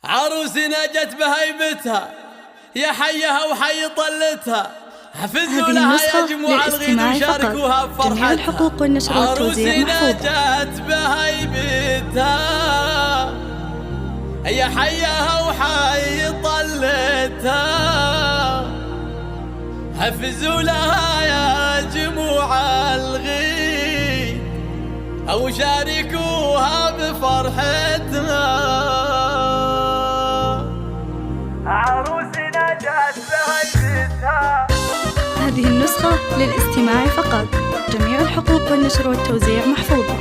عروسنا جت بهيبتها يا حيها وحي طلتها، حفزوا هذه لها النسخة يا جموع الغيد وشاركوها بفرحتها. جميع الحقوق والنشر والتوزيع محفوظة. عروسنا جت بهيبتها يا حيها وحي طلتها، حفزوا لها يا جموع الغيد أو شاركوها بفرحتنا. عروسنا جات بهيبتها. هذه النسخة للاستماع فقط، جميع الحقوق والنشر والتوزيع محفوظة.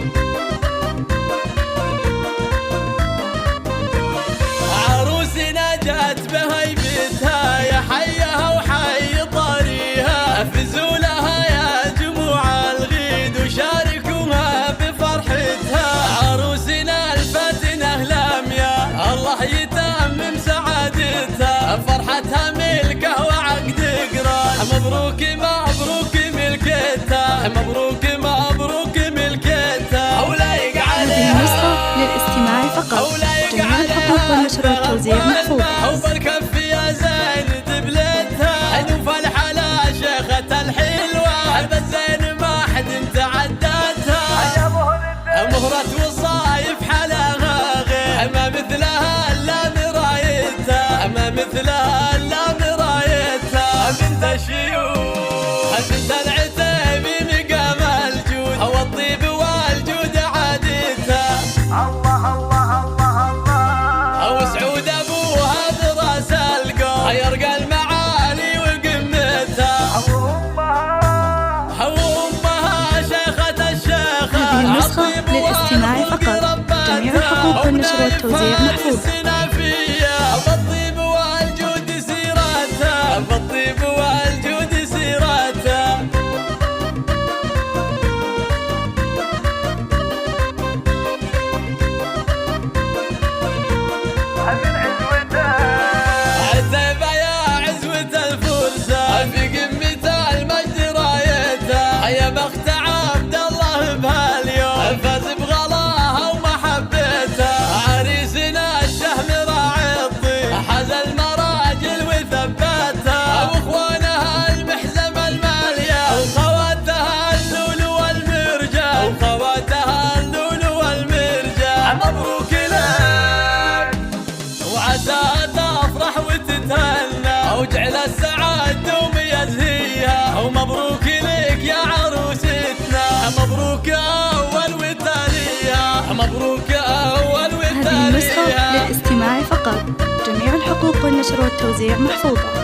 عروسنا جات بهيبتها يا حيها وحي طريها، حفزوا لها يا جموع الغيد وشاركوها بفرحتها. عروسنا الفاتنة لميا الله يتمم سعادتها، فرحتها ملكه وعقد قران، مبروك مبروك ملكتها، مبروك مبروك ملكتها. أولايق عليها. هذه النسخة للاستماع فقط، جميع الحقوق والنشر والتوزيع محفوظة. وبالكف يا زين دبلتها، نوف الحلا شيخة الحلوة، بالزين ما حد تعدتها. مهرة وصايف حلاها غير، ما مثلها الا مرايتها، ما مثلها الا مرايتها. بنت الشيوخ بنت العتيبي مقام الجود، هو الطيب والجود عادتها. الله الله الله الله. وسعود ابوها براس القوم، يرقى المعالي وقمتها. وامها شيخة الشيخة. هذه النسخة للاستماع فقط، جميع الحقوق والنشر والتوزيع محفوظة. بالطيب والجود سيرتها، بالطيب والجود سيرتها. عتيبة يا عزوة الفرسان، في قمة المجد رايتها. يا بخت عبد الله بهاليوم، فاز بغلاها ومحبتها. عريسنا الشهم راعي الطيب، حاز المراجل وثبتها. واخوانها المحزم المالية، وخواتها اللولو والمرجان، وخواتها اللولو والمرجان. مبروك لك وعسى تفرح وتتهنى، وجعل السعاد دوم يزهيها. ومبروك لك يا عروستنا، مبروك أول وتاليها، مبروك أول هذه النسخة وتاليها. للاستماع فقط، جميع الحقوق والنشر والتوزيع محفوظة.